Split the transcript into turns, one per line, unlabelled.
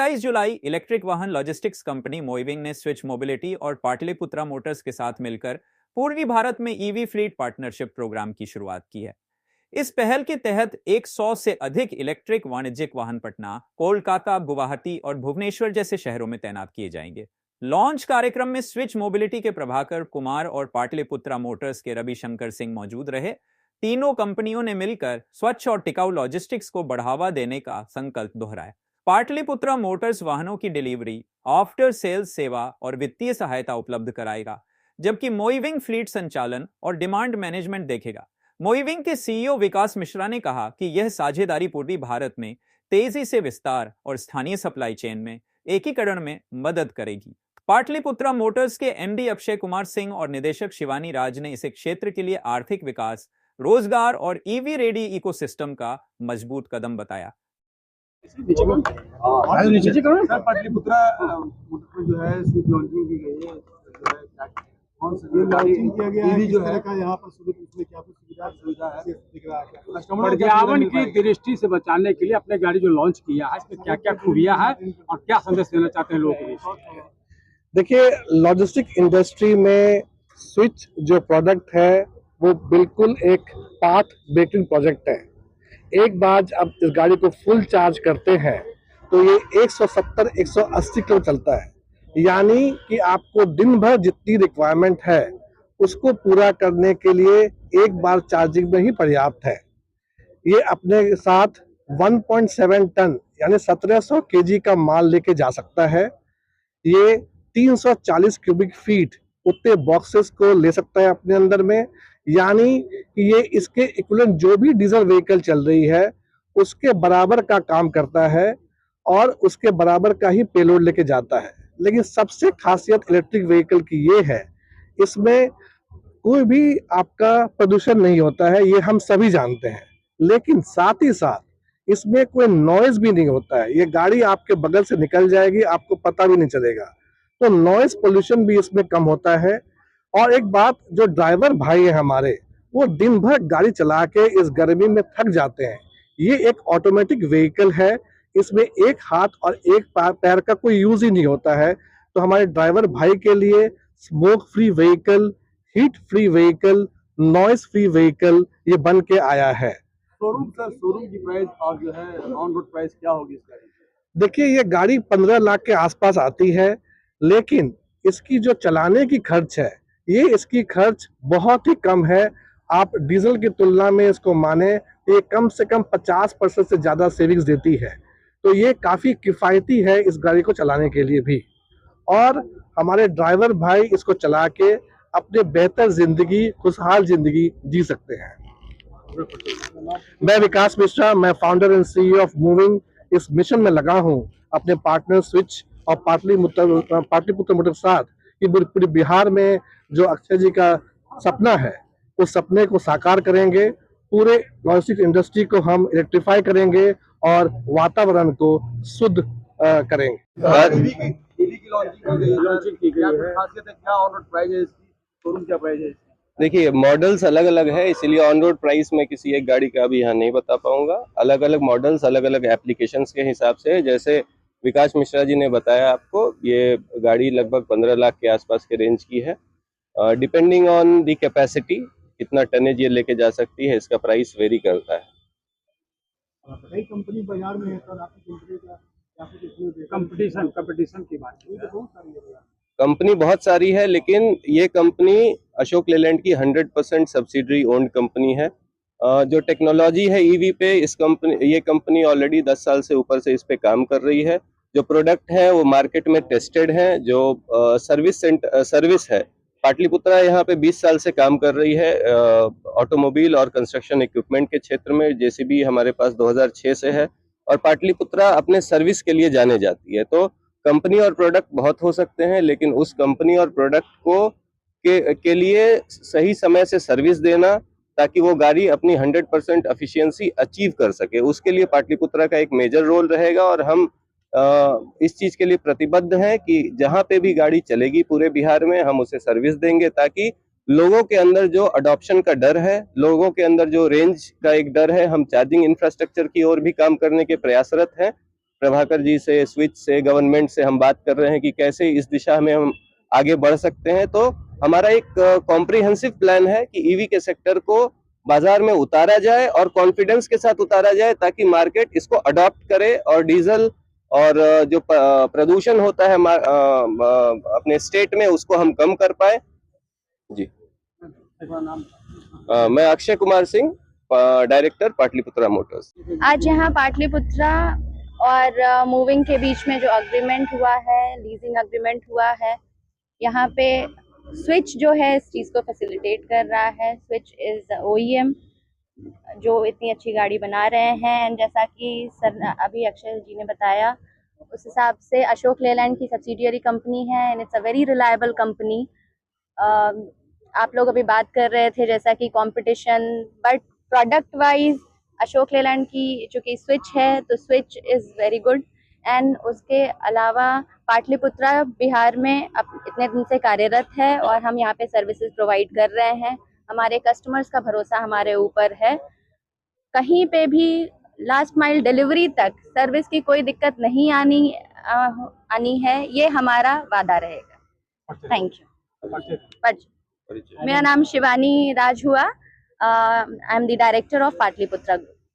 27 जुलाई electric वाहन logistics company मोइविंग ने switch mobility और पाटलिपुत्रा मोटर्स के साथ मिलकर पूर्वी भारत में ईवी फ्लीट पार्टनरशिप प्रोग्राम की शुरुआत की है। इस पहल के तहत 100 से अधिक इलेक्ट्रिक वाणिज्यिक वाहन पटना, कोलकाता, गुवाहाटी और भुवनेश्वर जैसे शहरों में तैनात किए जाएंगे। लॉन्च कार्यक्रम में स्विच मोबिलिटी के प्रभाकर कुमार और पाटलिपुत्रा मोटर्स के रविशंकर सिंह मौजूद रहे। तीनों कंपनियों ने मिलकर स्वच्छ और टिकाऊ लॉजिस्टिक्स को बढ़ावा देने का संकल्प दोहराया। पाटलिपुत्रा मोटर्स वाहनों की डिलीवरी, आफ्टर सेल्स सेवा और वित्तीय सहायता उपलब्ध कराएगा, जबकि मोइविंग फ्लीट संचालन और डिमांड मैनेजमेंट देखेगा। मोइविंग के सीईओ विकास मिश्रा ने कहा कि यह साझेदारी पूर्वी भारत में तेजी से विस्तार और स्थानीय सप्लाई चेन में एकीकरण में मदद करेगी। पाटलिपुत्रा मोटर्स के एमडी अक्षय कुमार सिंह और निदेशक शिवानी राज ने इसे क्षेत्र के लिए आर्थिक विकास, रोजगार और ईवी रेडी इकोसिस्टम का मजबूत कदम बताया।
पाटलिपुत्रा जो है लॉन्चिंग की गई है, लॉन्चिंग किया गया है, जो है का यहाँ पर इसमें क्या कुछ सुविधा है दिख रहा है?
पर्यावरण की दृष्टि से बचाने के लिए अपने गाड़ी जो लॉन्च किया है, इसमें क्या क्या खूबियां हैं और क्या संदेश देना चाहते हैं लोगों के लिए?
देखिए, लॉजिस्टिक इंडस्ट्री में स्विच जो प्रोडक्ट है वो बिल्कुल एक पाथ ब्रेकिंग प्रोजेक्ट है। एक बार जब इस गाड़ी को फुल चार्ज करते हैं तो ये 170-180 किलो चलता है, यानी कि आपको दिन भर जितनी रिक्वायरमेंट है उसको पूरा करने के लिए एक बार चार्जिंग में ही पर्याप्त है। ये अपने साथ 1.7 टन यानी 1700 केजी का माल लेके जा सकता है। ये 340 क्यूबिक फीट उतने बॉक्सेस को ले सकता है अपने अंदर में, यानी कि ये इसके इक्विवेलेंट जो भी डीजल व्हीकल चल रही है उसके बराबर का काम करता है और उसके बराबर का ही पेलोड लेके जाता है। लेकिन सबसे खासियत इलेक्ट्रिक व्हीकल की ये है, इसमें कोई भी आपका प्रदूषण नहीं होता है, ये हम सभी जानते हैं, लेकिन साथ ही साथ इसमें कोई नॉइज भी नहीं होता है। ये गाड़ी आपके बगल से निकल जाएगी, आपको पता भी नहीं चलेगा, तो नॉइज पोल्यूशन भी इसमें कम होता है। और एक बात, जो ड्राइवर भाई है हमारे, वो दिन भर गाड़ी चला के इस गर्मी में थक जाते हैं। ये एक ऑटोमेटिक व्हीकल है, इसमें एक हाथ और एक पैर का कोई यूज ही नहीं होता है। तो हमारे ड्राइवर भाई के लिए smoke free vehicle, heat free vehicle, noise free vehicle ये बन के आया है।
शोरूम की प्राइस और जो है ऑन रोड प्राइस क्या होगी इस गाड़ी की?
देखिए, ये गाड़ी 15 लाख के आसपास आती है, लेकिन इसकी जो चलाने की खर्च है, ये इसकी खर्च बहुत ही कम है। आप डीजल की तुलना में इसको माने, ये कम से कम 50% से ज़्यादा सेविंग्स देती है। तो ये काफ़ी किफ़ायती है इस गाड़ी को चलाने के लिए भी, और हमारे ड्राइवर भाई इसको चला के अपने बेहतर ज़िंदगी, खुशहाल ज़िंदगी जी सकते हैं। मैं विकास मिश्रा, मैं founder and CEO of moving, इस मिशन में लगा हूँ अपने पार्टनर स्विच और पाटलिपुत्र मोटर के साथ कि पूरे बिहार में जो अक्षय जी का सपना है उस सपने को साकार करेंगे। पूरे लॉजिस्टिक इंडस्ट्री को हम इलेक्ट्रीफाई करेंगे और वातावरण को शुद्ध करेंगे।
ईवी की लॉन्चिंग की गई है, खासियत है क्या? ऑन रोड प्राइस है इसकी, शोरूम क्या प्राइस है?
देखिए, मॉडल्स अलग अलग है, इसीलिए ऑन रोड प्राइस में किसी एक गाड़ी का भी यहाँ नहीं बता पाऊंगा। अलग अलग मॉडल्स अलग अलग एप्लीकेशंस के हिसाब से, जैसे विकास मिश्रा जी ने बताया आपको, ये गाड़ी लगभग 15 लाख के आसपास के रेंज की है। डिपेंडिंग ऑन दी कैपेसिटी, कितना टनेज ये लेके जा सकती है, इसका प्राइस वेरी करता है।
कई कंपनी बाजार में है सर, आपकी कंपनी का
कंपटीशन की बात
कंपनी बहुत सारी है, लेकिन ये कंपनी अशोक लेलैंड की 100% सब्सिडरी ओन्ड कंपनी है। जो टेक्नोलॉजी है ईवी पे, ये कंपनी ऑलरेडी 10 साल से ऊपर से इस पे काम कर रही है। जो प्रोडक्ट है वो मार्केट में टेस्टेड है। जो सर्विस है, पाटलिपुत्रा यहाँ पे 20 साल से काम कर रही है ऑटोमोबाइल और कंस्ट्रक्शन इक्विपमेंट के क्षेत्र में। जेसीबी हमारे पास 2006 से है और पाटलिपुत्रा अपने सर्विस के लिए जाने जाती है। तो कंपनी और प्रोडक्ट बहुत हो सकते हैं, लेकिन उस कंपनी और प्रोडक्ट को के लिए सही समय से सर्विस देना, ताकि वो गाड़ी अपनी 100% एफिशिएंसी अचीव कर सके, उसके लिए पाटलिपुत्रा का एक मेजर रोल रहेगा। और हम इस चीज के लिए प्रतिबद्ध हैं कि जहां पे भी गाड़ी चलेगी पूरे बिहार में हम उसे सर्विस देंगे, ताकि लोगों के अंदर जो अडॉप्शन का डर है, लोगों के अंदर जो रेंज का एक डर है, हम चार्जिंग इंफ्रास्ट्रक्चर की ओर भी काम करने के प्रयासरत हैं। प्रभाकर जी से, स्विच से, गवर्नमेंट से हम बात कर रहे हैं कि कैसे इस दिशा में हम आगे बढ़ सकते हैं। तो हमारा एक कॉम्प्रिहेंसिव प्लान है कि ईवी के सेक्टर को बाजार में उतारा जाए और कॉन्फिडेंस के साथ उतारा जाए, ताकि मार्केट इसको अडॉप्ट करे और डीजल और जो प्रदूषण होता है अपने स्टेट में, उसको हम कम कर पाए। जी, मैं अक्षय कुमार सिंह, डायरेक्टर पाटलिपुत्रा मोटर्स।
आज यहाँ पाटलिपुत्रा और मूविंग के बीच में जो अग्रीमेंट हुआ है, लीजिंग अग्रीमेंट हुआ है, यहाँ पे स्विच जो है इस चीज़ को फैसिलिटेट कर रहा है। स्विच इज़ OEM जो इतनी अच्छी गाड़ी बना रहे हैं, एंड जैसा कि सर अभी अक्षय जी ने बताया, उस हिसाब से अशोक लेलैंड की सब्सिडियरी कंपनी है and it's a very reliable company. आप लोग अभी बात कर रहे थे जैसा कि competition, but product wise Ashok Leyland की जो कि स्विच है, तो switch is very good. And उसके अलावा पाटलिपुत्रा बिहार में अब इतने दिन से कार्यरत है और हम यहाँ पे सर्विसेज प्रोवाइड कर रहे हैं। हमारे कस्टमर्स का भरोसा हमारे ऊपर है। कहीं पे भी लास्ट माइल डिलीवरी तक सर्विस की कोई दिक्कत नहीं आनी है, ये हमारा वादा रहेगा। Thank you. मेरा नाम शिवानी राज हुआ। I am the director of Pataliputra group.